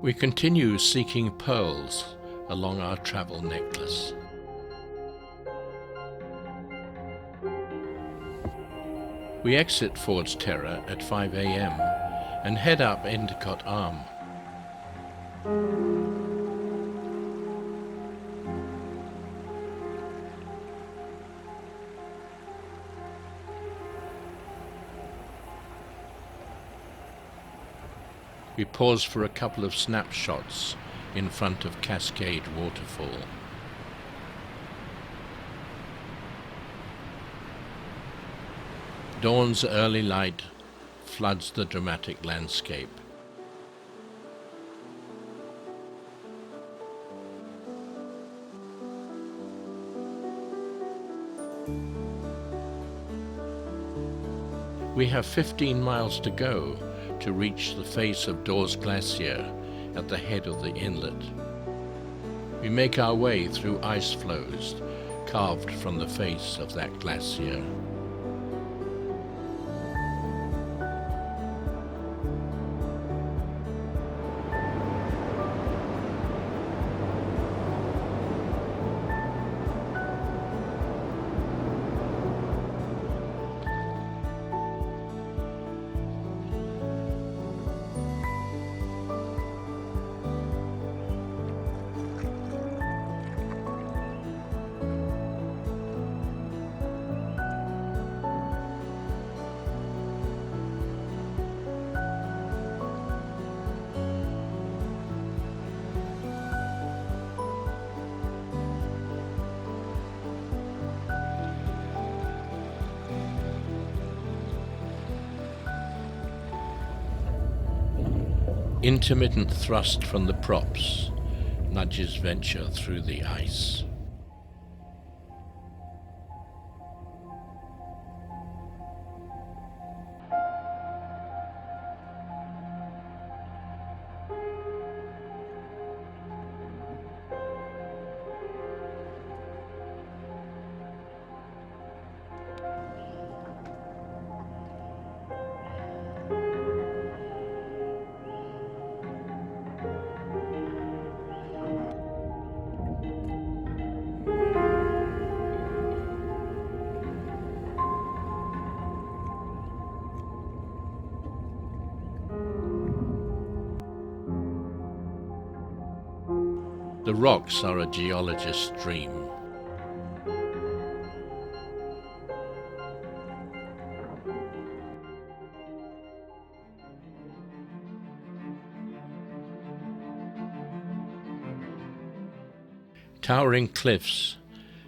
We continue seeking pearls along our travel necklace. We exit Ford's Terror at 5 a.m. and head up Endicott Arm. We pause for a couple of snapshots in front of Cascade Waterfall. Dawn's early light floods the dramatic landscape. We have 15 miles to go to reach the face of Dawes Glacier at the head of the inlet. We make our way through ice floes carved from the face of that glacier. Intermittent thrust from the props nudges Venture through the ice. The rocks are a geologist's dream. Towering cliffs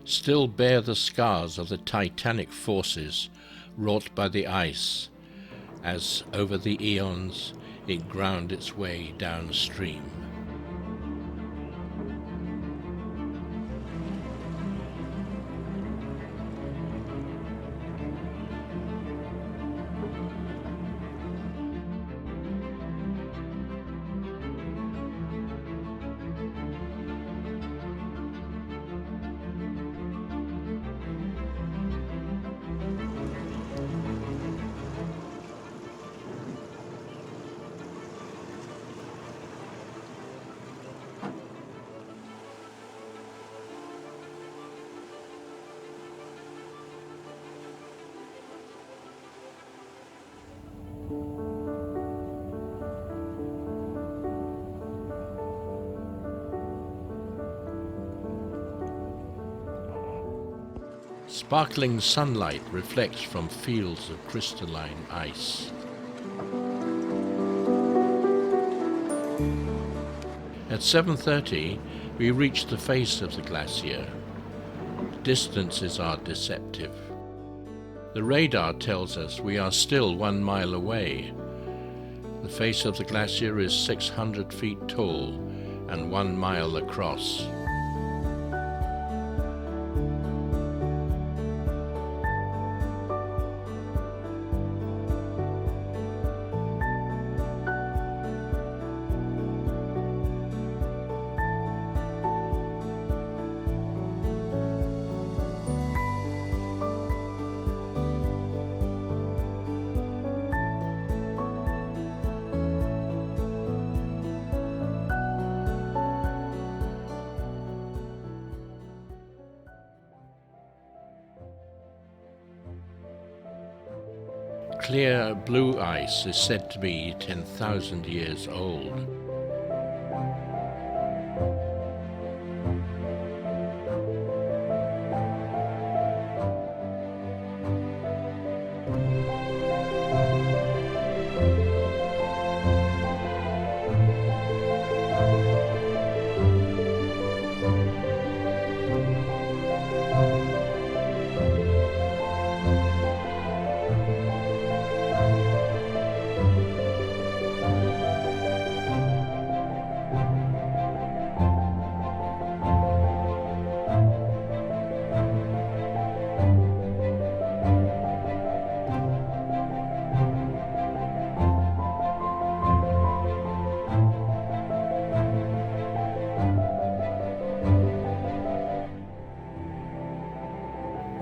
still bear the scars of the titanic forces wrought by the ice as, over the eons, it ground its way downstream. Sparkling sunlight reflects from fields of crystalline ice. At 7:30, we reach the face of the glacier. The distances are deceptive. The radar tells us we are still 1 mile away. The face of the glacier is 600 feet tall and 1 mile across. clear blue ice is said to be 10,000 years old.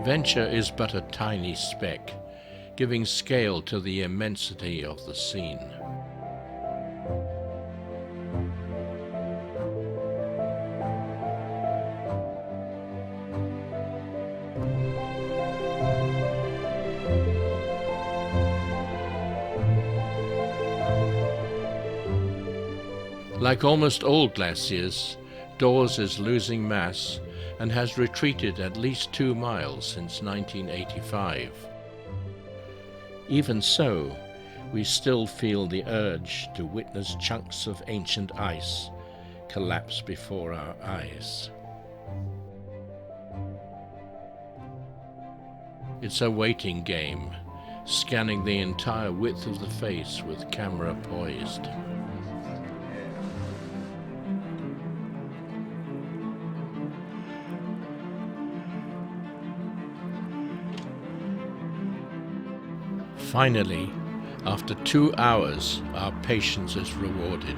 Venture is but a tiny speck, giving scale to the immensity of the scene. Like almost all glaciers, Dawes is losing mass and has retreated at least 2 miles since 1985. Even so, we still feel the urge to witness chunks of ancient ice collapse before our eyes. It's a waiting game, scanning the entire width of the face with camera poised. Finally, after 2 hours, our patience is rewarded.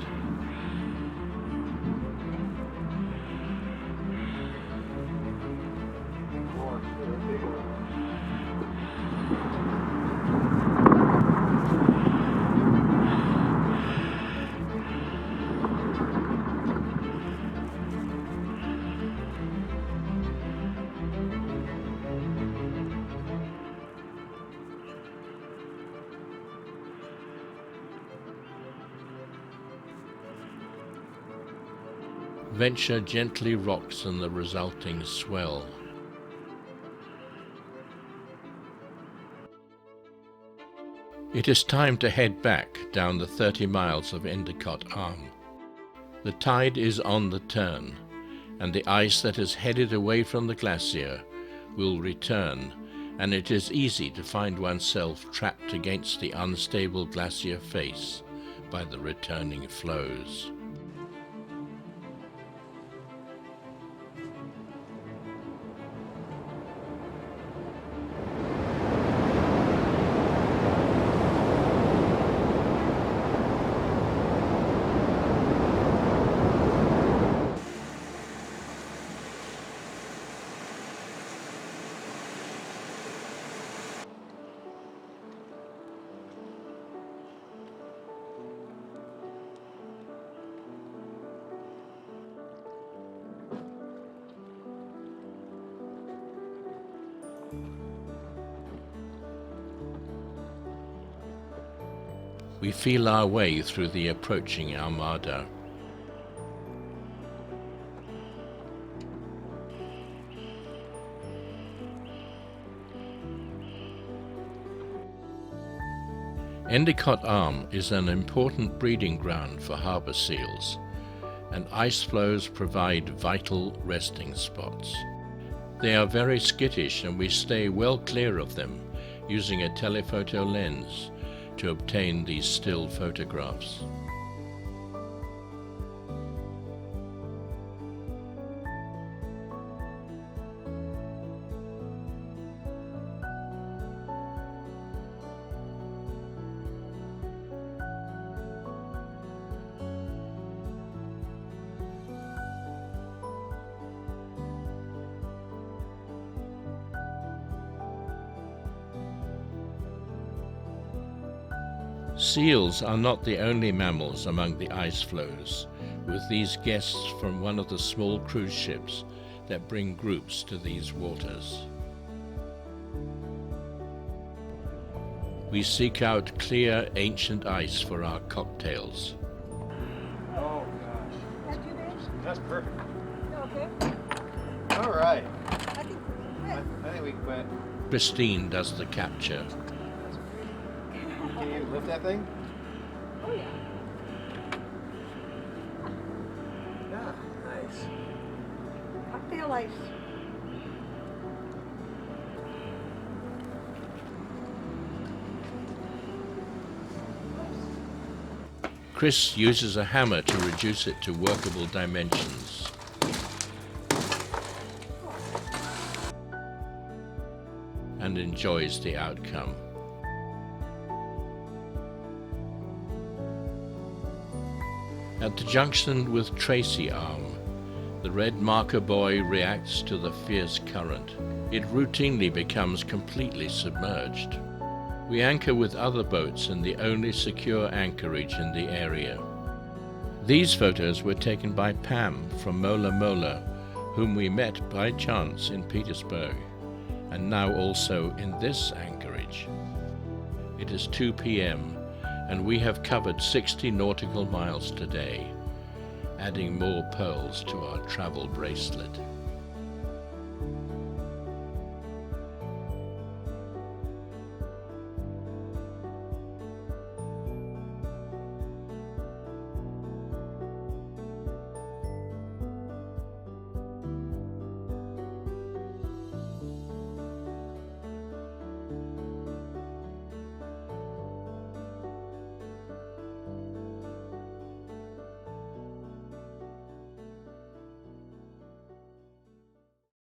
Venture gently rocks in the resulting swell. It is time to head back down the 30 miles of Endicott Arm. The tide is on the turn, and the ice that is headed away from the glacier will return, and it is easy to find oneself trapped against the unstable glacier face by the returning flows. We feel our way through the approaching armada. Endicott Arm is an important breeding ground for harbour seals, and ice floes provide vital resting spots. They are very skittish, and we stay well clear of them using a telephoto lens to obtain these still photographs. Seals are not the only mammals among the ice floes, with these guests from one of the small cruise ships that bring groups to these waters. We seek out clear, ancient ice for our cocktails. Oh gosh. That too big? That's perfect. Okay. All right. I think I think we quit. Christine does the capture. Can you lift that thing? Oh yeah. Yeah. Nice. Cocktail ice. Chris uses a hammer to reduce it to workable dimensions. And enjoys the outcome. At the junction with Tracy Arm, the red marker buoy reacts to the fierce current. It routinely becomes completely submerged. We anchor with other boats in the only secure anchorage in the area. These photos were taken by Pam from Mola Mola, whom we met by chance in Petersburg, and now also in this anchorage. It is 2 p.m. and we have covered 60 nautical miles today, adding more pearls to our travel bracelet.